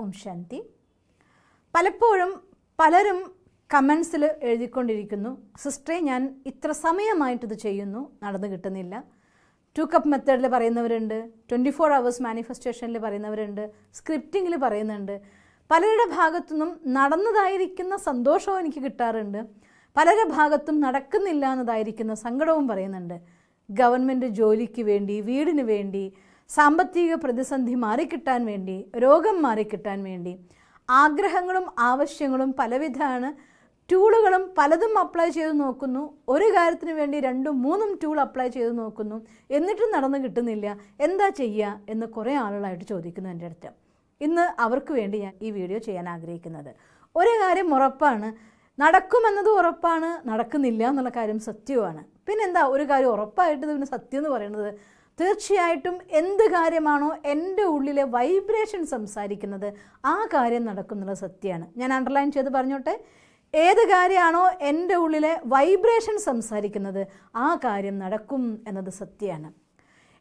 ഓം ശാന്തി. പലപ്പോഴും പലരും കമൻസിൽ എഴുതിക്കൊണ്ടിരിക്കുന്നു, സിസ്റ്ററെ ഞാൻ ഇത്ര സമയമായിട്ടിത് ചെയ്യുന്നു, നടന്നു കിട്ടുന്നില്ല. 2 കപ്പ് മെത്തേഡിൽ പറയുന്നവരുണ്ട്, 24 hours മാനിഫെസ്റ്റേഷനിൽ പറയുന്നവരുണ്ട്, സ്ക്രിപ്റ്റിങ്ങിൽ പറയുന്നുണ്ട്. പലരുടെ ഭാഗത്തുനിന്നും നടന്നതായിരിക്കുന്ന സന്തോഷവും എനിക്ക് കിട്ടാറുണ്ട്, പലരുടെ ഭാഗത്തും നടക്കുന്നില്ല എന്നതായിരിക്കുന്ന സങ്കടവും പറയുന്നുണ്ട്. ഗവൺമെൻറ് ജോലിക്ക് വേണ്ടി, വീടിന് വേണ്ടി, സാമ്പത്തിക പ്രതിസന്ധി മാറിക്കിട്ടാൻ വേണ്ടി, രോഗം മാറിക്കിട്ടാൻ വേണ്ടി ആഗ്രഹങ്ങളും ആവശ്യങ്ങളും പലവിധമാണ്. ടൂളുകളും പലതും അപ്ലൈ ചെയ്ത് നോക്കുന്നു. ഒരു കാര്യത്തിന് വേണ്ടി 2-3 ടൂൾ അപ്ലൈ ചെയ്ത് നോക്കുന്നു, എന്നിട്ടും നടന്നു കിട്ടുന്നില്ല. എന്താ ചെയ്യുക എന്ന് കുറേ ആളുകളായിട്ട് ചോദിക്കുന്നു എൻ്റെ അടുത്ത്. ഇന്ന് അവർക്ക് വേണ്ടി ഞാൻ ഈ വീഡിയോ ചെയ്യാൻ ആഗ്രഹിക്കുന്നത്, ഒരു കാര്യം ഉറപ്പാണ്, നടക്കുമെന്നത് ഉറപ്പാണ്, നടക്കുന്നില്ല എന്നുള്ള കാര്യം സത്യവുമാണ്. പിന്നെന്താ ഒരു കാര്യം ഉറപ്പായിട്ട് ഇതിന് സത്യം എന്ന് പറയുന്നത്? തീർച്ചയായിട്ടും എന്ത് കാര്യമാണോ എൻ്റെ ഉള്ളിലെ വൈബ്രേഷൻ സംസാരിക്കുന്നത് ആ കാര്യം നടക്കുന്നുള്ള സത്യമാണ്. ഞാൻ അണ്ടർലൈൻ ചെയ്ത് പറഞ്ഞോട്ടെ, ഏത് കാര്യമാണോ എൻ്റെ ഉള്ളിലെ വൈബ്രേഷൻ സംസാരിക്കുന്നത് ആ കാര്യം നടക്കും എന്നത് സത്യമാണ്.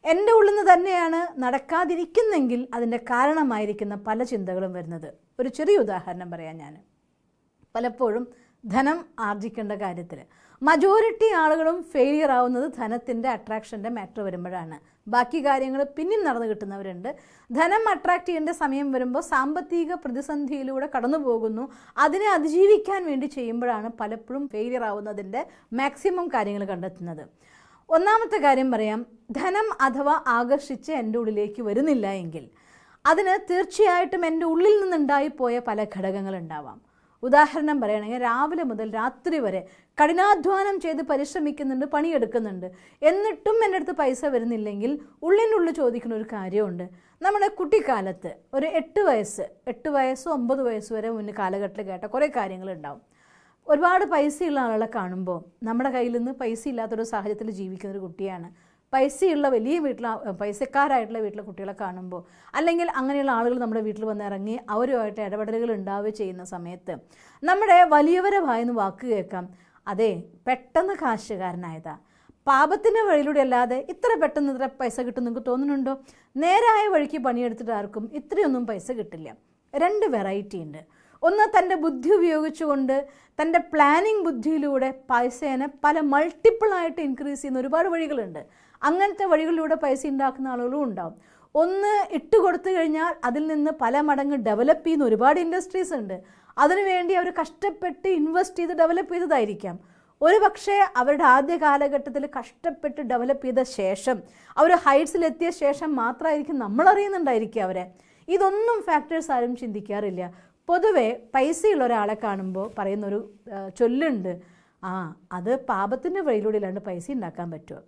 എൻ്റെ ഉള്ളിൽ നിന്ന് തന്നെയാണ് നടക്കാതിരിക്കുന്നെങ്കിൽ അതിൻ്റെ കാരണമായിരിക്കുന്ന പല ചിന്തകളും വരുന്നത്. ഒരു ചെറിയ ഉദാഹരണം പറയാം. ഞാൻ പലപ്പോഴും ധനം ആർജിക്കേണ്ട കാര്യത്തിൽ മജോറിറ്റി ആളുകളും ഫെയിലിയർ ആവുന്നത് ധനത്തിൻ്റെ അട്രാക്ഷൻ്റെ മാറ്റർ വരുമ്പോഴാണ്. ബാക്കി കാര്യങ്ങൾ പിന്നെയും നടന്നു കിട്ടുന്നവരുണ്ട്. ധനം അട്രാക്റ്റ് ചെയ്യേണ്ട സമയം വരുമ്പോൾ സാമ്പത്തിക പ്രതിസന്ധിയിലൂടെ കടന്നു പോകുന്നു. അതിനെ അതിജീവിക്കാൻ വേണ്ടി ചെയ്യുമ്പോഴാണ് പലപ്പോഴും ഫെയിലിയർ ആവുന്നതിൻ്റെ മാക്സിമം കാര്യങ്ങൾ കണ്ടെത്തുന്നത്. ഒന്നാമത്തെ കാര്യം പറയാം, ധനം അഥവാ ആകർഷിച്ച് എൻ്റെ ഉള്ളിലേക്ക് വരുന്നില്ല എങ്കിൽ അതിന് തീർച്ചയായിട്ടും എൻ്റെ ഉള്ളിൽ നിന്നുണ്ടായിപ്പോയ പല ഘടകങ്ങളുണ്ടാവാം. ഉദാഹരണം പറയുകയാണെങ്കിൽ, രാവിലെ മുതൽ രാത്രി വരെ കഠിനാധ്വാനം ചെയ്ത് പരിശ്രമിക്കുന്നുണ്ട്, പണിയെടുക്കുന്നുണ്ട്, എന്നിട്ടും എൻ്റെ അടുത്ത് പൈസ വരുന്നില്ലെങ്കിൽ ഉള്ളിനുള്ളിൽ ചോദിക്കുന്ന ഒരു കാര്യമുണ്ട്. നമ്മുടെ കുട്ടിക്കാലത്ത് ഒരു 8 വയസ്സ് 9 വയസ്സ് വരെ മുന്നേ കാലഘട്ടത്തിൽ കേട്ട കുറേ കാര്യങ്ങളുണ്ടാവും. ഒരുപാട് പൈസയുള്ള ആളുകളെ കാണുമ്പോൾ നമ്മുടെ കയ്യിൽ നിന്ന് പൈസ ഇല്ലാത്തൊരു സാഹചര്യത്തിൽ ജീവിക്കുന്നൊരു കുട്ടിയാണ്. പൈസയുള്ള വലിയ പൈസക്കാരായിട്ടുള്ള വീട്ടിലെ കുട്ടികളെ കാണുമ്പോൾ, അല്ലെങ്കിൽ അങ്ങനെയുള്ള ആളുകൾ നമ്മുടെ വീട്ടിൽ വന്ന് ഇറങ്ങി അവരുമായിട്ട് ഇടപെടലുകൾ ഉണ്ടാവുകയും ചെയ്യുന്ന സമയത്ത് നമ്മുടെ വലിയവരെ വായിന്ന് വാക്ക് കേൾക്കാം, അതെ പെട്ടെന്ന് കാശുകാരനായതാ, പാപത്തിൻ്റെ വഴിയിലൂടെ അല്ലാതെ ഇത്ര പെട്ടെന്ന് ഇത്ര പൈസ കിട്ടും നിങ്ങൾക്ക് തോന്നുന്നുണ്ടോ? നേരായ വഴിക്ക് പണിയെടുത്തിട്ട് ആർക്കും ഇത്രയൊന്നും പൈസ കിട്ടില്ല. 2 വെറൈറ്റി ഉണ്ട്. ഒന്ന്, തൻ്റെ ബുദ്ധി ഉപയോഗിച്ചുകൊണ്ട് തൻ്റെ പ്ലാനിങ് ബുദ്ധിയിലൂടെ പൈസേനെ പല മൾട്ടിപ്പിളായിട്ട് ഇൻക്രീസ് ചെയ്യുന്ന ഒരുപാട് വഴികളുണ്ട്. അങ്ങനത്തെ വഴികളിലൂടെ പൈസ ഉണ്ടാക്കുന്ന ആളുകളും ഉണ്ടാവും. ഒന്ന്, ഇട്ട് കൊടുത്തു കഴിഞ്ഞാൽ അതിൽ നിന്ന് പല മടങ്ങ് ഡെവലപ്പ് ചെയ്യുന്ന ഒരുപാട് ഇൻഡസ്ട്രീസ് ഉണ്ട്. അതിനുവേണ്ടി അവർ കഷ്ടപ്പെട്ട് ഇൻവെസ്റ്റ് ചെയ്ത് ഡെവലപ്പ് ചെയ്തതായിരിക്കാം. ഒരു പക്ഷേ അവരുടെ ആദ്യ കാലഘട്ടത്തിൽ കഷ്ടപ്പെട്ട് ഡെവലപ്പ് ചെയ്ത ശേഷം അവർ ഹൈറ്റ്സിലെത്തിയ ശേഷം മാത്രമായിരിക്കും നമ്മൾ അറിയുന്നുണ്ടായിരിക്കുക അവരെ. ഇതൊന്നും ഫാക്ടേഴ്സ് ആരും ചിന്തിക്കാറില്ല. പൊതുവെ പൈസയുള്ള ഒരാളെ കാണുമ്പോൾ പറയുന്നൊരു ചൊല്ലുണ്ട്, അത് പാപത്തിൻ്റെ വഴിയിലൂടെ ഇല്ലാണ്ട് പൈസ ഉണ്ടാക്കാൻ പറ്റുമോ?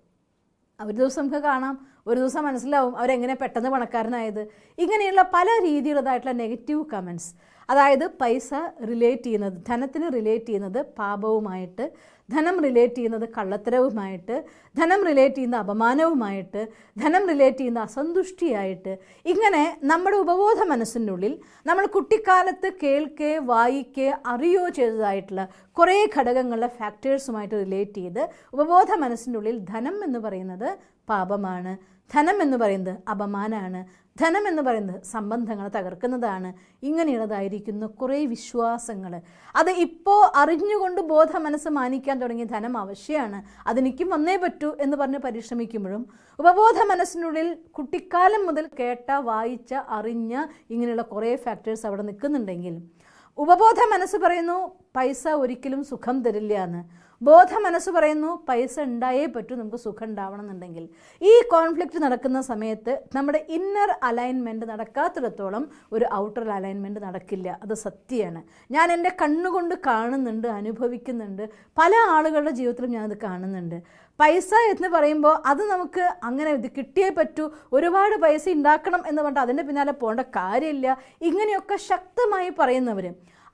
ഒരു ദിവസം നമുക്ക് കാണാം, ഒരു ദിവസം മനസ്സിലാവും അവരെങ്ങനെ പെട്ടെന്ന് പണക്കാരനായത്. ഇങ്ങനെയുള്ള പല രീതിയിലുള്ളതായിട്ടുള്ള നെഗറ്റീവ് കമൻറ്റ്സ്, അതായത് പൈസ റിലേറ്റ് ചെയ്യുന്നത്, ധനത്തിന് റിലേറ്റ് ചെയ്യുന്നത് പാപവുമായിട്ട്, ധനം റിലേറ്റ് ചെയ്യുന്നത് കള്ളത്തരവുമായിട്ട്, ധനം റിലേറ്റ് ചെയ്യുന്ന അപമാനവുമായിട്ട്, ധനം റിലേറ്റ് ചെയ്യുന്ന അസന്തുഷ്ടിയായിട്ട്, ഇങ്ങനെ നമ്മുടെ ഉപബോധ മനസ്സിൻ്റെ ഉള്ളിൽ നമ്മൾ കുട്ടിക്കാലത്ത് കേൾക്കേ വായിക്കേ അറിയോ ചെയ്തതായിട്ടുള്ള കുറേ ഘടകങ്ങളുടെ ഫാക്ടേഴ്സുമായിട്ട് റിലേറ്റ് ചെയ്ത് ഉപബോധ മനസ്സിൻ്റെ ഉള്ളിൽ ധനം എന്ന് പറയുന്നത് പാപമാണ്, ധനം എന്ന് പറയുന്നത് അപമാനമാണ്, ധനം എന്ന് പറയുന്നത് സംബന്ധങ്ങൾ തകർക്കുന്നതാണ്, ഇങ്ങനെയുള്ളതായിരിക്കുന്ന കുറേ വിശ്വാസങ്ങൾ. അത് ഇപ്പോൾ അറിഞ്ഞുകൊണ്ട് ബോധ മനസ്സ് മാനിക്കാൻ തുടങ്ങിയ ധനം ആവശ്യമാണ്, അതെനിക്കും വന്നേ പറ്റൂ എന്ന് പറഞ്ഞ് പരിശ്രമിക്കുമ്പോഴും ഉപബോധ മനസ്സിനുള്ളിൽ കുട്ടിക്കാലം മുതൽ കേട്ട, വായിച്ച, അറിഞ്ഞ ഇങ്ങനെയുള്ള കുറേ ഫാക്ടേഴ്സ് അവിടെ നിൽക്കുന്നുണ്ടെങ്കിൽ ഉപബോധ മനസ്സ് പറയുന്നു പൈസ ഒരിക്കലും സുഖം തരില്ല എന്ന്, ബോധ മനസ്സ് പറയുന്നു പൈസ ഉണ്ടായേ പറ്റൂ നമുക്ക് സുഖം ഉണ്ടാവണം എന്നുണ്ടെങ്കിൽ. ഈ കോൺഫ്ലിക്റ്റ് നടക്കുന്ന സമയത്ത് നമ്മുടെ ഇന്നർ അലൈൻമെൻറ്റ് നടക്കാത്തിടത്തോളം ഒരു ഔട്ടർ അലൈൻമെൻറ്റ് നടക്കില്ല. അത് സത്യമാണ്. ഞാൻ എൻ്റെ കണ്ണുകൊണ്ട് കാണുന്നുണ്ട്, അനുഭവിക്കുന്നുണ്ട്. പല ആളുകളുടെ ജീവിതത്തിലും ഞാനത് കാണുന്നുണ്ട്. പൈസ എന്ന് പറയുമ്പോൾ അത് നമുക്ക് അങ്ങനെ ഇത് കിട്ടിയേ പറ്റൂ, ഒരുപാട് പൈസ ഉണ്ടാക്കണം എന്ന് പറഞ്ഞിട്ട് അതിൻ്റെ പിന്നാലെ പോകേണ്ട കാര്യമില്ല, ഇങ്ങനെയൊക്കെ ശക്തമായി പറയുന്നവർ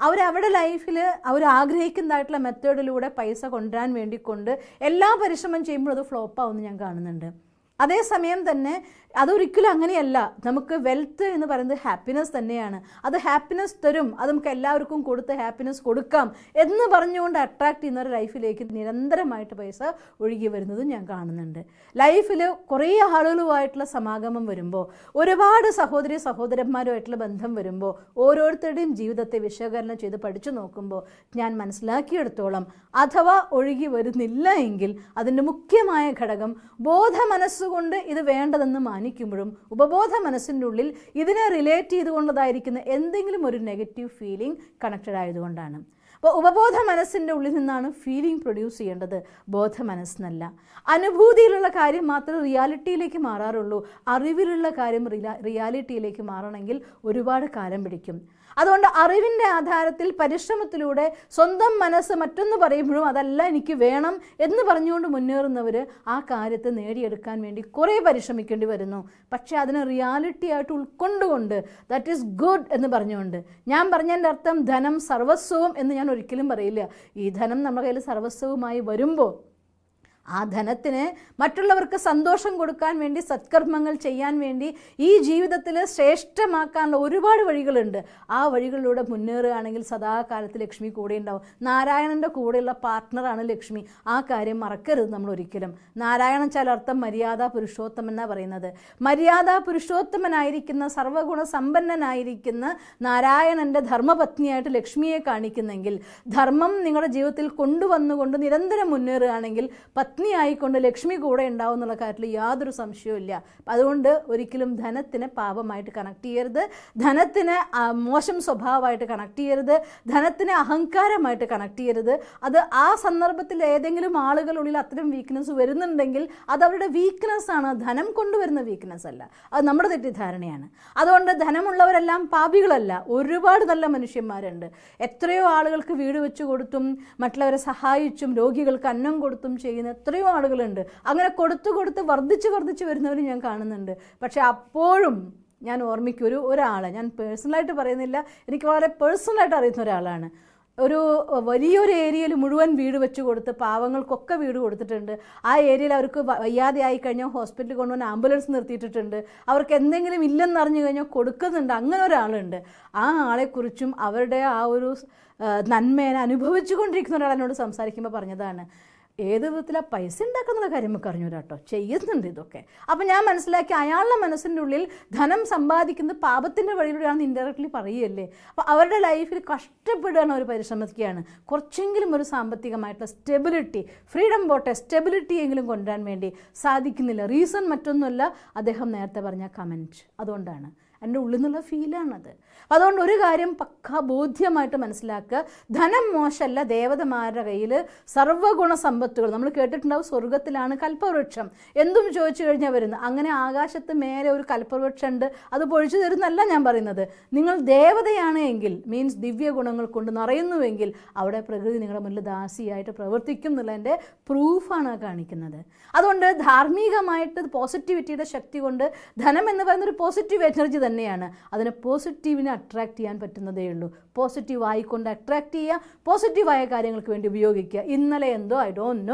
അവരവരുടെ ലൈഫിൽ അവർ ആഗ്രഹിക്കുന്നതായിട്ടുള്ള മെത്തേഡിലൂടെ പൈസ കൊണ്ടുവരാൻ വേണ്ടിക്കൊണ്ട് എല്ലാ പരിശ്രമം ചെയ്യുമ്പോഴും അത് ഫ്ലോപ്പാവുമെന്ന് ഞാൻ കാണുന്നുണ്ട്. അതേസമയം തന്നെ അതൊരിക്കലും അങ്ങനെയല്ല. നമുക്ക് വെൽത്ത് എന്ന് പറയുന്നത് ഹാപ്പിനെസ് തന്നെയാണ്. അത് ഹാപ്പിനെസ് തരും, അത് നമുക്ക് എല്ലാവർക്കും കൊടുത്ത് ഹാപ്പിനെസ് കൊടുക്കാം എന്ന് പറഞ്ഞുകൊണ്ട് അട്രാക്ട് ചെയ്യുന്നവരുടെ ലൈഫിലേക്ക് നിരന്തരമായിട്ട് പൈസ ഒഴുകി വരുന്നതും ഞാൻ കാണുന്നുണ്ട്. ലൈഫിൽ കുറേ ആളുകളുമായിട്ടുള്ള സമാഗമം വരുമ്പോൾ, ഒരുപാട് സഹോദരി സഹോദരന്മാരുമായിട്ടുള്ള ബന്ധം വരുമ്പോൾ, ഓരോരുത്തരുടെയും ജീവിതത്തെ വിശകലനം ചെയ്ത് പഠിച്ചു നോക്കുമ്പോൾ ഞാൻ മനസ്സിലാക്കിയെടുത്തോളം അഥവാ ഒഴുകി വരുന്നില്ല എങ്കിൽ അതിൻ്റെ മുഖ്യമായ ഘടകം ബോധ മനസ്സുകൊണ്ട് ഇത് വേണ്ടതെന്ന് മാനിക്കുമ്പോഴും ഉപബോധ മനസ്സിൻ്റെ ഉള്ളിൽ ഇതിനെ റിലേറ്റ് ചെയ്തുകൊണ്ടതായിരിക്കുന്ന എന്തെങ്കിലും ഒരു നെഗറ്റീവ് ഫീലിംഗ് കണക്റ്റഡ് ആയതുകൊണ്ടാണ്. അപ്പോൾ ഉപബോധ മനസ്സിൻ്റെ ഉള്ളിൽ നിന്നാണ് ഫീലിംഗ് പ്രൊഡ്യൂസ് ചെയ്യേണ്ടത്, ബോധ മനസ്സെന്നല്ല. അനുഭൂതിയിലുള്ള കാര്യം മാത്രമേ റിയാലിറ്റിയിലേക്ക് മാറാറുള്ളൂ. അറിവിലുള്ള കാര്യം റിയാലിറ്റിയിലേക്ക് മാറണമെങ്കിൽ ഒരുപാട് കാലം പിടിക്കും. അതുകൊണ്ട് അറിവിൻ്റെ ആധാരത്തിൽ പരിശ്രമത്തിലൂടെ സ്വന്തം മനസ്സ് മറ്റൊന്ന് പറയുമ്പോഴും അതല്ല എനിക്ക് വേണം എന്ന് പറഞ്ഞുകൊണ്ട് മുന്നേറുന്നവർ ആ കാര്യത്തെ നേടിയെടുക്കാൻ വേണ്ടി കുറേ പരിശ്രമിക്കേണ്ടി വരുന്നു. പക്ഷേ അതിനെ റിയാലിറ്റി ആയിട്ട് ഉൾക്കൊണ്ടുകൊണ്ട് ദാറ്റ് ഈസ് ഗുഡ് എന്ന് പറഞ്ഞുകൊണ്ട്, ഞാൻ പറഞ്ഞതിൻ്റെ അർത്ഥം ധനം സർവസ്വവും എന്ന് ഞാൻ ഒരിക്കലും പറയില്ല. ഈ ധനം നമ്മുടെ കയ്യിൽ സർവസ്വവുമായി വരുമ്പോൾ ആ ധനത്തിന് മറ്റുള്ളവർക്ക് സന്തോഷം കൊടുക്കാൻ വേണ്ടി, സത്കർമ്മങ്ങൾ ചെയ്യാൻ വേണ്ടി, ഈ ജീവിതത്തിൽ ശ്രേഷ്ഠമാക്കാനുള്ള ഒരുപാട് വഴികളുണ്ട്. ആ വഴികളിലൂടെ മുന്നേറുകയാണെങ്കിൽ സദാകാലത്ത് ലക്ഷ്മി കൂടെ ഉണ്ടാവും. നാരായണൻ്റെ കൂടെയുള്ള പാർട്ട്ണറാണ് ലക്ഷ്മി. ആ കാര്യം മറക്കരുത് നമ്മൾ ഒരിക്കലും. നാരായണൻ ചിലർത്ഥം മര്യാദാ പുരുഷോത്തമൻ എന്നാണ് പറയുന്നത്. മര്യാദാ പുരുഷോത്തമനായിരിക്കുന്ന സർവ്വഗുണ സമ്പന്നനായിരിക്കുന്ന നാരായണൻ്റെ ധർമ്മപത്നിയായിട്ട് ലക്ഷ്മിയെ കാണിക്കുന്നെങ്കിൽ, ധർമ്മം നിങ്ങളുടെ ജീവിതത്തിൽ കൊണ്ടുവന്നുകൊണ്ട് നിരന്തരം മുന്നേറുകയാണെങ്കിൽ പത്നി ആയിക്കൊണ്ട് ലക്ഷ്മി കൂടെ ഉണ്ടാവും എന്നുള്ള കാര്യത്തിൽ യാതൊരു സംശയവും. അതുകൊണ്ട് ഒരിക്കലും ധനത്തിനെ പാപമായിട്ട് കണക്ട് ചെയ്യരുത്, ധനത്തിന് മോശം സ്വഭാവമായിട്ട് കണക്ട് ചെയ്യരുത്, ധനത്തിനെ അഹങ്കാരമായിട്ട് കണക്ട് ചെയ്യരുത്. അത് ആ സന്ദർഭത്തിൽ ഏതെങ്കിലും ആളുകളുള്ളിൽ അത്തരം വീക്ക്നെസ് വരുന്നുണ്ടെങ്കിൽ അത് അവരുടെ വീക്ക്നെസ്സാണ്, ധനം കൊണ്ടുവരുന്ന വീക്ക്നെസ് അല്ല. അത് നമ്മുടെ തെറ്റിദ്ധാരണയാണ്. അതുകൊണ്ട് ധനമുള്ളവരെല്ലാം പാപികളല്ല, ഒരുപാട് നല്ല മനുഷ്യന്മാരുണ്ട്. എത്രയോ ആളുകൾക്ക് വീട് വെച്ച് കൊടുത്തും മറ്റുള്ളവരെ സഹായിച്ചും രോഗികൾക്ക് അന്നം കൊടുത്തും ചെയ്യുന്ന എത്രയോ ആളുകളുണ്ട്. അങ്ങനെ കൊടുത്ത് വർദ്ധിച്ച് വരുന്നവർ ഞാൻ കാണുന്നുണ്ട്. പക്ഷെ അപ്പോഴും ഞാൻ ഓർമ്മിക്കൊരു ഒരാളെ, ഞാൻ പേഴ്സണലായിട്ട് പറയുന്നില്ല, എനിക്ക് വളരെ പേഴ്സണലായിട്ട് അറിയുന്ന ഒരാളാണ്. ഒരു വലിയൊരു ഏരിയയിൽ മുഴുവൻ വീട് വെച്ച് കൊടുത്ത് പാവങ്ങൾക്കൊക്കെ വീട് കൊടുത്തിട്ടുണ്ട്. ആ ഏരിയയിൽ അവർക്ക് വയ്യാതെ ആയി കഴിഞ്ഞാൽ ഹോസ്പിറ്റലിൽ കൊണ്ടുവന്ന് ആംബുലൻസ് നിർത്തിയിട്ടിട്ടുണ്ട്. അവർക്ക് എന്തെങ്കിലും ഇല്ലെന്ന് അറിഞ്ഞു കഴിഞ്ഞാൽ കൊടുക്കുന്നുണ്ട്. അങ്ങനെ ഒരാളുണ്ട്. ആ ആളെക്കുറിച്ചും അവരുടെ ആ ഒരു നന്മേനെ അനുഭവിച്ചു കൊണ്ടിരിക്കുന്ന ഒരാൾ എന്നോട് സംസാരിക്കുമ്പോൾ പറഞ്ഞതാണ്, ഏത് വിധത്തിലാണ് പൈസ ഉണ്ടാക്കുന്ന കാര്യം നമുക്ക് അറിഞ്ഞു കേട്ടോ, ചെയ്യുന്നുണ്ട് ഇതൊക്കെ. അപ്പം ഞാൻ മനസ്സിലാക്കി അയാളുടെ മനസ്സിൻ്റെ ഉള്ളിൽ ധനം സമ്പാദിക്കുന്നത് പാപത്തിൻ്റെ വഴിയിലൂടെയാണെന്ന് ഇൻഡയറക്റ്റ്ലി പറയുകയല്ലേ. അപ്പോൾ അവരുടെ ലൈഫിൽ കഷ്ടപ്പെടുകയാണ്, അവർ പരിശ്രമിക്കുകയാണ്. കുറച്ചെങ്കിലും ഒരു സാമ്പത്തികമായിട്ടുള്ള സ്റ്റെബിലിറ്റി, ഫ്രീഡം പോട്ടെ, സ്റ്റെബിലിറ്റി എങ്കിലും കൊണ്ടുവരാൻ വേണ്ടി സാധിക്കുന്നില്ല. റീസൺ മറ്റൊന്നുമല്ല, അദ്ദേഹം നേരത്തെ പറഞ്ഞ കമൻറ്റ്. അതുകൊണ്ടാണ് എൻ്റെ ഉള്ളിൽ നിന്നുള്ള ഫീലാണത്. അതുകൊണ്ട് ഒരു കാര്യം പക്കാ ബോധ്യമായിട്ട് മനസ്സിലാക്കുക, ധനം മോശമല്ല. ദേവതമാരുടെ കയ്യിൽ സർവ്വഗുണ സമ്പത്തുകൾ, നമ്മൾ കേട്ടിട്ടുണ്ടാവും സ്വർഗത്തിലാണ് കൽപ്പവൃക്ഷം, എന്തും ചോദിച്ചു കഴിഞ്ഞാൽ വരുന്നത്. അങ്ങനെ ആകാശത്ത് മേലെ ഒരു കൽപ്പവൃക്ഷം ഉണ്ട്, അത് പൊഴിച്ചു തരുന്നല്ല ഞാൻ പറയുന്നത്. നിങ്ങൾ ദേവതയാണ് എങ്കിൽ, മീൻസ് ദിവ്യ ഗുണങ്ങൾ കൊണ്ട് നിറയുന്നുവെങ്കിൽ, അവിടെ പ്രകൃതി നിങ്ങളുടെ മുന്നിൽ ദാസിയായിട്ട് പ്രവർത്തിക്കും എന്നുള്ളതിൻ്റെ പ്രൂഫാണ് കാണിക്കുന്നത്. അതുകൊണ്ട് ധാർമ്മികമായിട്ട് പോസിറ്റിവിറ്റിയുടെ ശക്തി കൊണ്ട്, ധനം എന്ന് പറയുന്ന ഒരു പോസിറ്റീവ് എനർജി തന്നെയാണ്, അതിനെ പോസിറ്റീവിനെ അട്രാക്റ്റ് ചെയ്യാൻ പറ്റുന്നതേ ഉള്ളൂ. പോസിറ്റീവ് ആയിക്കൊണ്ട് അട്രാക്റ്റ് ചെയ്യുക, പോസിറ്റീവായ കാര്യങ്ങൾക്ക് വേണ്ടി ഉപയോഗിക്കുക. ഇന്നലെ എന്തോ I don't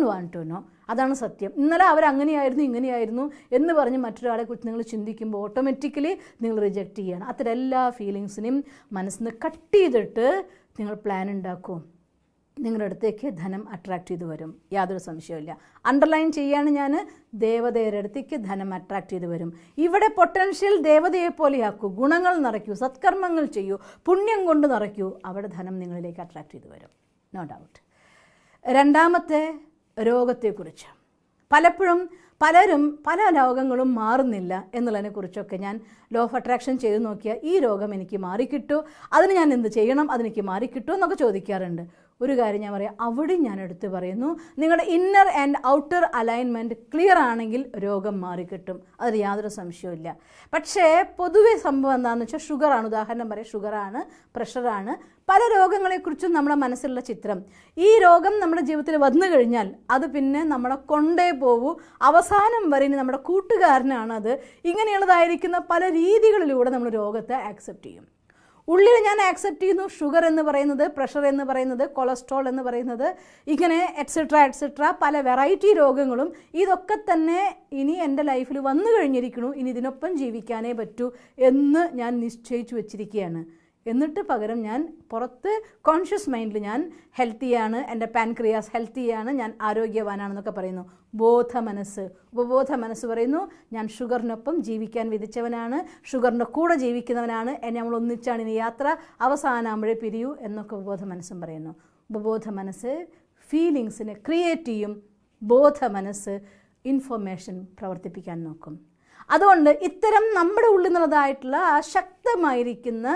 want to know, അതാണ് സത്യം. ഇന്നലെ അവരങ്ങനെയായിരുന്നു ഇങ്ങനെയായിരുന്നു എന്ന് പറഞ്ഞ് മറ്റൊരാളെ കുറിച്ച് നിങ്ങൾ ചിന്തിക്കുമ്പോൾ ഓട്ടോമാറ്റിക്കലി നിങ്ങൾ റിജക്റ്റ് ചെയ്യുകയാണ്. അത്തരം എല്ലാ ഫീലിങ്സിനെയും മനസ്സിൽ നിന്ന് കട്ട് ചെയ്തിട്ട് നിങ്ങൾ പ്ലാൻ ഉണ്ടാക്കും. നിങ്ങളുടെ അടുത്തേക്ക് ധനം അട്രാക്റ്റ് ചെയ്ത് വരും, യാതൊരു സംശയമില്ല. അണ്ടർലൈൻ ചെയ്യാണ് ഞാൻ, ദേവതയുടെ അടുത്തേക്ക് ധനം അട്രാക്റ്റ് ചെയ്ത് വരും. ഇവിടെ പൊട്ടൻഷ്യൽ ദേവതയെ പോലെയാക്കൂ, ഗുണങ്ങൾ നിറയ്ക്കൂ, സത്കർമ്മങ്ങൾ ചെയ്യൂ, പുണ്യം കൊണ്ട് നിറയ്ക്കൂ, അവിടെ ധനം നിങ്ങളിലേക്ക് അട്രാക്റ്റ് ചെയ്ത് വരും, നോ ഡൗട്ട്. രണ്ടാമത്തെ, രോഗത്തെക്കുറിച്ച്. പലരും പല രോഗങ്ങളും മാറുന്നില്ല എന്നുള്ളതിനെക്കുറിച്ചൊക്കെ ഞാൻ ലോ ഓഫ് അട്രാക്ഷൻ ചെയ്ത് നോക്കിയാൽ, ഈ രോഗം എനിക്ക് മാറിക്കിട്ടു, അതിന് ഞാൻ എന്ത് ചെയ്യണം, അതെനിക്ക് മാറിക്കിട്ടു എന്നൊക്കെ ചോദിക്കാറുണ്ട്. ഒരു കാര്യം ഞാൻ പറയാം, അവിടെ ഞാൻ എടുത്ത് പറയുന്നു, നിങ്ങളുടെ inner and outer alignment clear ആണെങ്കിൽ രോഗം മാറിക്കിട്ടും, അതിൽ യാതൊരു സംശയവും. പക്ഷേ പൊതുവെ സംഭവം എന്താണെന്ന് വെച്ചാൽ, ഷുഗറാണ്, ഉദാഹരണം പറയാം, ഷുഗറാണ്, പ്രഷറാണ്, പല രോഗങ്ങളെക്കുറിച്ചും നമ്മുടെ മനസ്സിലുള്ള ചിത്രം. ഈ രോഗം നമ്മുടെ ജീവിതത്തിൽ വന്നു കഴിഞ്ഞാൽ അത് പിന്നെ നമ്മളെ കൊണ്ടേ പോകൂ, അവസാനം വരെ ഇനി നമ്മുടെ കൂട്ടുകാരനാണ് അത്. ഇങ്ങനെയുള്ളതായിരിക്കുന്ന പല രീതികളിലൂടെ നമ്മൾ രോഗത്തെ ആക്സെപ്റ്റ് ചെയ്യും. ഉള്ളിൽ ഞാൻ ആക്സെപ്റ്റ് ചെയ്യുന്നു ഷുഗർ എന്ന് പറയുന്നത്, പ്രഷർ എന്ന് പറയുന്നത്, കൊളസ്ട്രോൾ എന്ന് പറയുന്നത്, ഇങ്ങനെ എക്സെട്ര പല വെറൈറ്റി രോഗങ്ങളും ഇതൊക്കെ തന്നെ ഇനി എൻ്റെ ലൈഫിൽ വന്നു കഴിഞ്ഞിരിക്കണു, ഇനി ഇതിനൊപ്പം ജീവിക്കാനേ പറ്റൂ എന്ന് ഞാൻ നിശ്ചയിച്ചു വെച്ചിരിക്കുകയാണ്. എന്നിട്ട് പകരം ഞാൻ പുറത്ത് കോൺഷ്യസ് മൈൻഡിൽ ഞാൻ ഹെൽത്തിയാണ്, എൻ്റെ പാൻക്രിയാസ് ഹെൽത്തിയാണ്, ഞാൻ ആരോഗ്യവാനാണെന്നൊക്കെ പറയുന്നു. ഉപബോധ മനസ്സ് പറയുന്നു ഞാൻ ഷുഗറിനൊപ്പം ജീവിക്കാൻ വിധിച്ചവനാണ്, ഷുഗറിൻ്റെ കൂടെ ജീവിക്കുന്നവനാണ്, നമ്മൾ ഒന്നിച്ചാണ് ഇനി യാത്ര, അവസാനാകുമ്പോഴേ പിരിയൂ എന്നൊക്കെ ഉപബോധ മനസ്സും പറയുന്നു. ഉപബോധ മനസ്സ് ഫീലിങ്സിനെ ക്രിയേറ്റ് ചെയ്യും, ബോധ മനസ്സ് ഇൻഫർമേഷൻ പ്രവർത്തിപ്പിക്കാൻ നോക്കും. അതുകൊണ്ട് ഇത്തരം നമ്മുടെ ഉള്ളിൽ നിന്നുള്ളതായിട്ടുള്ള ആ ശക്തമായിരിക്കുന്ന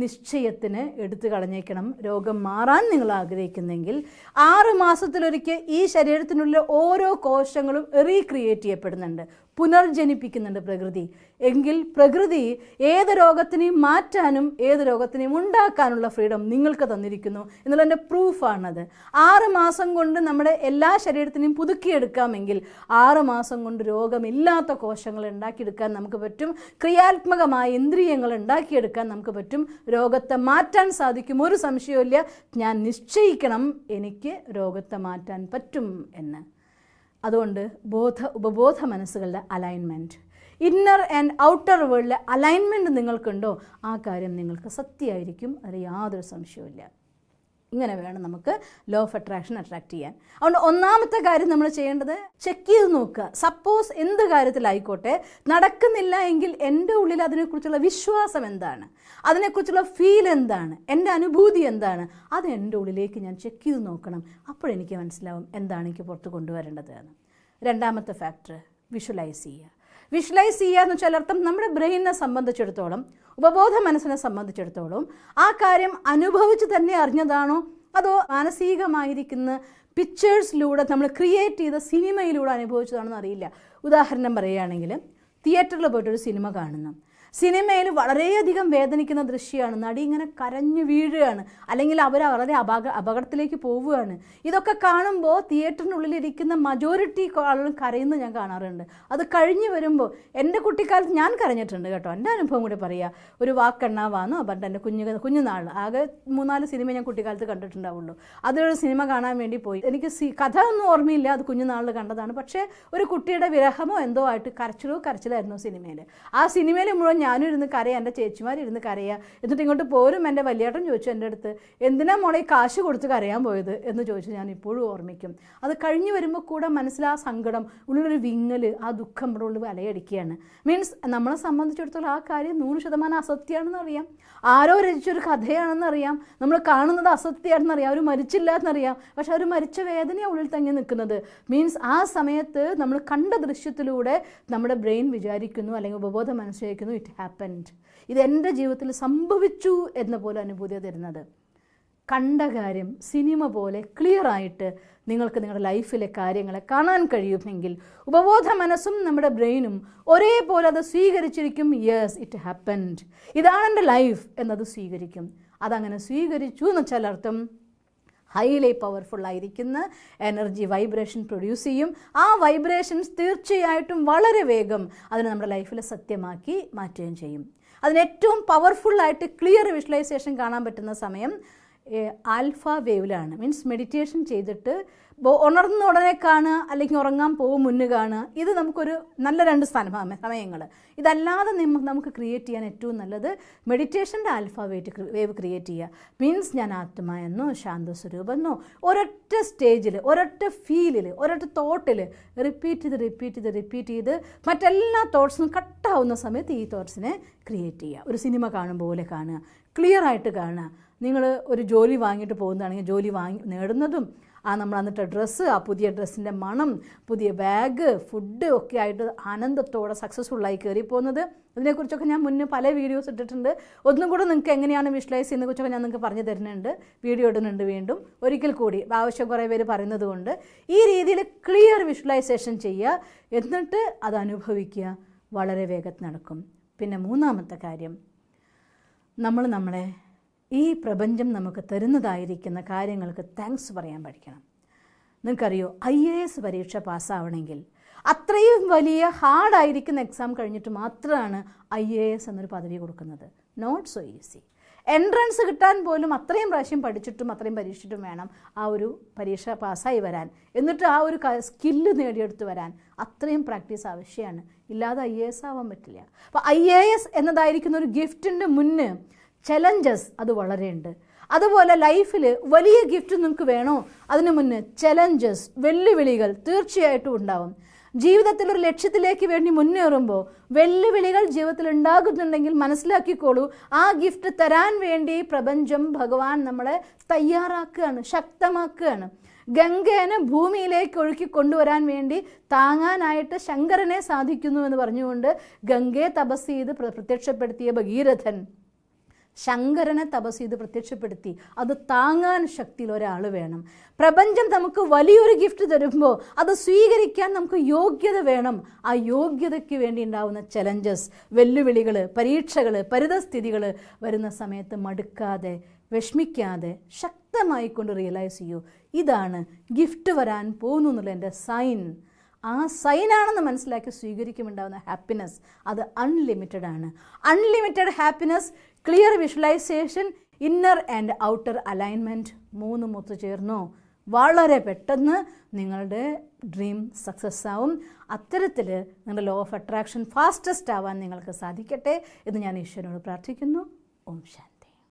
നിശ്ചയത്തിന് എടുത്തു കളഞ്ഞേക്കണം. രോഗം മാറാൻ നിങ്ങൾ ആഗ്രഹിക്കുന്നെങ്കിൽ 6 മാസത്തിലൊരിക്കൽ ഈ ശരീരത്തിനുള്ളിൽ ഓരോ കോശങ്ങളും റീക്രിയേറ്റ് ചെയ്യപ്പെടുന്നുണ്ട്, പുനർജനിപ്പിക്കുന്നുണ്ട് പ്രകൃതി. എങ്കിൽ പ്രകൃതി ഏത് രോഗത്തിനെയും മാറ്റാനും ഏത് രോഗത്തിനെയും ഉണ്ടാക്കാനുള്ള ഫ്രീഡം നിങ്ങൾക്ക് തന്നിരിക്കുന്നു എന്നുള്ളതിൻ്റെ പ്രൂഫാണത്. 6 മാസം കൊണ്ട് നമ്മുടെ എല്ലാ ശരീരത്തിനെയും പുതുക്കിയെടുക്കാമെങ്കിൽ 6 മാസം കൊണ്ട് രോഗമില്ലാത്ത കോശങ്ങൾ ഉണ്ടാക്കിയെടുക്കാൻ നമുക്ക് പറ്റും, ക്രിയാത്മകമായ ഇന്ദ്രിയങ്ങൾ ഉണ്ടാക്കിയെടുക്കാൻ നമുക്ക് പറ്റും, രോഗത്തെ മാറ്റാൻ സാധിക്കും. ഒരു സംശയമില്ല, ഞാൻ നിശ്ചയിക്കണം എനിക്ക് രോഗത്തെ മാറ്റാൻ പറ്റും എന്ന്. അതുകൊണ്ട് ഉപബോധ മനസ്സുകളുടെ അലൈൻമെൻറ്റ്, ഇന്നർ ആൻഡ് ഔട്ടർ വേൾഡിലെ അലൈൻമെൻറ്റ് നിങ്ങൾക്കുണ്ടോ ആ കാര്യം നിങ്ങൾക്ക് സത്യമായിരിക്കും, അതിൽ യാതൊരു സംശയവുമില്ല. ഇങ്ങനെ വേണം നമുക്ക് ലോ ഓഫ് അട്രാക്ഷൻ അട്രാക്റ്റ് ചെയ്യാൻ. അതുകൊണ്ട് ഒന്നാമത്തെ കാര്യം നമ്മൾ ചെയ്യേണ്ടത് ചെക്ക് ചെയ്ത് നോക്കുക. സപ്പോസ് എന്ത് കാര്യത്തിലായിക്കോട്ടെ നടക്കുന്നില്ല എങ്കിൽ എൻ്റെ ഉള്ളിൽ അതിനെക്കുറിച്ചുള്ള വിശ്വാസം എന്താണ്, അതിനെക്കുറിച്ചുള്ള ഫീൽ എന്താണ്, എൻ്റെ അനുഭൂതി എന്താണ്, അത് എൻ്റെ ഉള്ളിലേക്ക് ഞാൻ ചെക്ക് ചെയ്ത് നോക്കണം. അപ്പോഴെനിക്ക് മനസ്സിലാവും എന്താണ് എനിക്ക് പുറത്ത് കൊണ്ടുവരേണ്ടത് എന്ന്. രണ്ടാമത്തെ ഫാക്ടർ വിഷ്വലൈസ് ചെയ്യുക. വിഷ്വലൈസ് ചെയ്യുക എന്ന് വെച്ചാൽ അർത്ഥം നമ്മുടെ ബ്രെയിനിനെ സംബന്ധിച്ചിടത്തോളം, ഉപബോധ മനസ്സിനെ സംബന്ധിച്ചിടത്തോളം ആ കാര്യം അനുഭവിച്ച് തന്നെ അറിഞ്ഞതാണോ അതോ മാനസികമായിരിക്കുന്ന പിക്ചേഴ്സിലൂടെ നമ്മൾ ക്രിയേറ്റ് ചെയ്ത സിനിമയിലൂടെ അനുഭവിച്ചതാണെന്ന് അറിയില്ല. ഉദാഹരണം പറയുകയാണെങ്കിൽ തിയേറ്ററിൽ പോയിട്ടൊരു സിനിമ കാണുന്നു, സിനിമയിൽ വളരെയധികം വേദനിക്കുന്ന ദൃശ്യമാണ്, നടി ഇങ്ങനെ കരഞ്ഞു വീഴുകയാണ്, അല്ലെങ്കിൽ അവർ വളരെ അപകടത്തിലേക്ക് പോവുകയാണ്. ഇതൊക്കെ കാണുമ്പോൾ തിയേറ്ററിനുള്ളിലിരിക്കുന്ന മജോറിറ്റി ആളുകളും കരയുന്നത് ഞാൻ കാണാറുണ്ട്. അത് കഴിഞ്ഞ് വരുമ്പോൾ എൻ്റെ കുട്ടിക്കാലത്ത് ഞാൻ കരഞ്ഞിട്ടുണ്ട് കേട്ടോ, എൻ്റെ അനുഭവം കൂടി പറയുക. ഒരു വാക്കെണ്ണാവാന്നോ പറഞ്ഞിട്ട് എൻ്റെ കുഞ്ഞുനാൾ ആകെ 3-4 സിനിമ ഞാൻ കുട്ടിക്കാലത്ത് കണ്ടിട്ടുണ്ടാവുള്ളൂ. അതൊരു സിനിമ കാണാൻ വേണ്ടി പോയി. എനിക്ക് കഥ ഒന്നും ഓർമ്മയില്ല, അത് കുഞ്ഞുനാളിൽ കണ്ടതാണ്. പക്ഷേ ഒരു കുട്ടിയുടെ വിരഹമോ എന്തോ ആയിട്ട് കരച്ചിലായിരുന്നു സിനിമയിൽ. ആ സിനിമയിൽ മുഴുവൻ ഞാനും ഇരുന്ന് കരയുക, എൻ്റെ ചേച്ചിമാരിരുന്ന് കരയുക. എന്നിട്ട് ഇങ്ങോട്ട് പോരും എൻ്റെ വലിയേട്ടൻ ചോദിച്ചു എൻ്റെ അടുത്ത്, എന്തിനാ മോളെ കാശ് കൊടുത്ത് കരയാൻ പോയത് എന്ന് ചോദിച്ചു. ഞാൻ ഇപ്പോഴും ഓർമ്മിക്കും. അത് കഴിഞ്ഞ് വരുമ്പോൾ കൂടെ മനസ്സിലാ സങ്കടം, ഉള്ളൊരു വിങ്ങൽ, ആ ദുഃഖം നമ്മുടെ ഉള്ളിൽ അലയടിക്കുകയാണ്. മീൻസ് നമ്മളെ സംബന്ധിച്ചിടത്തോളം ആ കാര്യം 100% അസത്യമാണെന്ന് അറിയാം, ആരോ രചിച്ചൊരു കഥയാണെന്ന് അറിയാം, നമ്മൾ കാണുന്നത് അസത്യമാണെന്ന് അറിയാം, അവർ മരിച്ചില്ല എന്നറിയാം, പക്ഷെ അവർ മരിച്ച വേദനയാണ് ഉള്ളിൽ തങ്ങി നിൽക്കുന്നത്. മീൻസ് ആ സമയത്ത് നമ്മൾ കണ്ട ദൃശ്യത്തിലൂടെ നമ്മുടെ ബ്രെയിൻ വിചാരിക്കുന്നു, അല്ലെങ്കിൽ ഉപബോധ മനസ്സിലാക്കുന്നു ഇറ്റ് ഹാപ്പൻഡ്, ഇതെൻ്റെ ജീവിതത്തിൽ സംഭവിച്ചു എന്ന പോലെ അനുഭൂതിയാണ് തരുന്നത്. കണ്ട കാര്യം സിനിമ പോലെ ക്ലിയറായിട്ട് നിങ്ങൾക്ക് നിങ്ങളുടെ ലൈഫിലെ കാര്യങ്ങളെ കാണാൻ കഴിയുമെങ്കിൽ ഉപബോധ മനസ്സും നമ്മുടെ ബ്രെയിനും ഒരേപോലെ അത് സ്വീകരിച്ചിരിക്കും. യെസ് ഇറ്റ് ഹാപ്പൻഡ്, ഇതാണ് എൻ്റെ ലൈഫ് എന്നത് സ്വീകരിക്കും. അതങ്ങനെ സ്വീകരിച്ചു എന്ന് വെച്ചാൽ അർത്ഥം ഹൈലി പവർഫുള്ളായിരിക്കുന്ന എനർജി വൈബ്രേഷൻ പ്രൊഡ്യൂസ് ചെയ്യും. ആ വൈബ്രേഷൻസ് തീർച്ചയായിട്ടും വളരെ വേഗം അതിനെ നമ്മുടെ ലൈഫിൽ സത്യമാക്കി മാറ്റുകയും ചെയ്യും. അതിന് ഏറ്റവും പവർഫുള്ളായിട്ട് ക്ലിയർ വിഷ്വലൈസേഷൻ കാണാൻ പറ്റുന്ന സമയം ആൽഫ വേവിലാണ്. മീൻസ് മെഡിറ്റേഷൻ ചെയ്തിട്ട് ഉണർന്ന ഉടനെ കാണുക, അല്ലെങ്കിൽ ഉറങ്ങാൻ പോകും മുന്നേ കാണുക. ഇത് നമുക്കൊരു നല്ല 2 സമയങ്ങൾ. ഇതല്ലാതെ നമുക്ക് ക്രിയേറ്റ് ചെയ്യാൻ ഏറ്റവും നല്ലത് മെഡിറ്റേഷൻ്റെ ആൽഫ വേവ് ക്രിയേറ്റ് ചെയ്യുക. മീൻസ് ഞാൻ ആത്മ എന്നോ ശാന്തസ്വരൂപമെന്നോ ഒരൊറ്റ സ്റ്റേജിൽ, ഒരൊറ്റ ഫീലിൽ, ഒരൊറ്റ തോട്ടിൽ റിപ്പീറ്റ് ചെയ്ത് മറ്റെല്ലാ തോട്ട്സും കട്ടാവുന്ന സമയത്ത് ഈ തോട്ട്സിനെ ക്രിയേറ്റ് ചെയ്യുക. ഒരു സിനിമ കാണും പോലെ കാണുക, ക്ലിയറായിട്ട് കാണുക. നിങ്ങൾ ഒരു ജോലി വാങ്ങിയിട്ട് പോകുന്നതാണെങ്കിൽ ജോലി നേടുന്നതും നമ്മൾ എന്നിട്ട് ഡ്രസ്സ്, ആ പുതിയ ഡ്രസ്സിൻ്റെ മണം, പുതിയ ബാഗ്, ഫുഡ് ഒക്കെ ആയിട്ട് ആനന്ദത്തോടെ സക്സസ്ഫുള്ളായി കയറിപ്പോകുന്നത്. ഇതിനെക്കുറിച്ചൊക്കെ ഞാൻ മുന്നേ പല വീഡിയോസ് ഇട്ടിട്ടുണ്ട്. ഒന്നും കൂടെ നിങ്ങൾക്ക് എങ്ങനെയാണ് വിഷ്വലൈസ് ചെയ്യുന്നതിനെക്കുറിച്ചൊക്കെ ഞാൻ നിങ്ങൾക്ക് പറഞ്ഞു തരുന്നുണ്ട്, വീഡിയോ ഇടുന്നുണ്ട്. വീണ്ടും ഒരിക്കൽ കൂടി ആവശ്യം കുറേ പേര് പറയുന്നത് കൊണ്ട് ഈ രീതിയിൽ ക്ലിയർ വിഷ്വലൈസേഷൻ ചെയ്യുക, എന്നിട്ട് അത് അനുഭവിക്കുക. വളരെ വേഗത്തിൽ നടക്കും. പിന്നെ മൂന്നാമത്തെ കാര്യം, നമ്മളെ ഈ പ്രപഞ്ചം നമുക്ക് തരുന്നതായിരിക്കുന്ന കാര്യങ്ങൾക്ക് താങ്ക്സ് പറയാൻ പഠിക്കണം. നിങ്ങൾക്കറിയോ, IAS പരീക്ഷ പാസ്സാവണമെങ്കിൽ അത്രയും വലിയ ഹാർഡായിരിക്കുന്ന എക്സാം കഴിഞ്ഞിട്ട് മാത്രമാണ് IAS എന്നൊരു പദവി കൊടുക്കുന്നത്. Not so easy. എൻട്രൻസ് കിട്ടാൻ പോലും അത്രയും പ്രാവശ്യം പഠിച്ചിട്ടും അത്രയും പരീക്ഷിച്ചിട്ടും വേണം ആ ഒരു പരീക്ഷ പാസ്സായി വരാൻ, എന്നിട്ട് ആ ഒരു സ്കില്ല് നേടിയെടുത്ത് വരാൻ അത്രയും പ്രാക്ടീസ് ആവശ്യമാണ്. ഇല്ലാതെ IAS ആവാൻ പറ്റില്ല. അപ്പോൾ IAS എന്നതായിരിക്കുന്ന ഒരു ഗിഫ്റ്റിൻ്റെ മുന്നേ ചലഞ്ചസ് അത് വളരെ ഉണ്ട്. അതുപോലെ ലൈഫിൽ വലിയ ഗിഫ്റ്റ് നിങ്ങൾക്ക് വേണോ, അതിന് മുന്നേ ചലഞ്ചസ്, വെല്ലുവിളികൾ തീർച്ചയായിട്ടും ഉണ്ടാവും. ജീവിതത്തിൽ ഒരു ലക്ഷ്യത്തിലേക്ക് വേണ്ടി മുന്നേറുമ്പോൾ വെല്ലുവിളികൾ ജീവിതത്തിൽ ഉണ്ടാകുന്നുണ്ടെങ്കിൽ മനസ്സിലാക്കിക്കോളൂ, ആ ഗിഫ്റ്റ് തരാൻ വേണ്ടി പ്രപഞ്ചം, ഭഗവാൻ നമ്മളെ തയ്യാറാക്കുകയാണ്, ശക്തമാക്കുകയാണ്. ഗംഗേനെ ഭൂമിയിലേക്ക് ഒഴുക്കി കൊണ്ടുവരാൻ വേണ്ടി താങ്ങാനായിട്ട് ശങ്കരനെ സാധിക്കുന്നു എന്ന് പറഞ്ഞുകൊണ്ട് ഗംഗയെ തപസ് ചെയ്ത് പ്രത്യക്ഷപ്പെടുത്തിയ ഭഗീരഥൻ ശങ്കരനെ തപസ് ചെയ്ത് പ്രത്യക്ഷപ്പെടുത്തി. അത് താങ്ങാൻ ശക്തിയിൽ ഒരാൾ വേണം. പ്രപഞ്ചം നമുക്ക് വലിയൊരു ഗിഫ്റ്റ് തരുമ്പോൾ അത് സ്വീകരിക്കാൻ നമുക്ക് യോഗ്യത വേണം. ആ യോഗ്യതയ്ക്ക് വേണ്ടി ഉണ്ടാവുന്ന ചലഞ്ചസ്, വെല്ലുവിളികൾ, പരീക്ഷകൾ, പരിതസ്ഥിതികൾ വരുന്ന സമയത്ത് മടുക്കാതെ, വിഷമിക്കാതെ, ശക്തമായിക്കൊണ്ട് റിയലൈസ് ചെയ്യൂ, ഇതാണ് ഗിഫ്റ്റ് വരാൻ പോകുന്നു എന്നുള്ള എൻ്റെ സൈൻ. ആ സൈനാണെന്ന് മനസ്സിലാക്കി സ്വീകരിക്കുമുണ്ടാകുന്ന ഹാപ്പിനെസ് അത് അൺലിമിറ്റഡ് ആണ്. Unlimited happiness, clear visualisation, inner and outer alignment, മൂന്നും ഒത്തുചേർന്നു വളരെ പെട്ടെന്ന് നിങ്ങളുടെ ഡ്രീം സക്സസ് ആവും. അത്തരത്തിൽ നിങ്ങളുടെ ലോ ഓഫ് അട്രാക്ഷൻ ഫാസ്റ്റസ്റ്റ് ആവാൻ നിങ്ങൾക്ക് സാധിക്കട്ടെ എന്ന് ഞാൻ ഈശ്വരനോട് പ്രാർത്ഥിക്കുന്നു. ഓം ശാന്തി.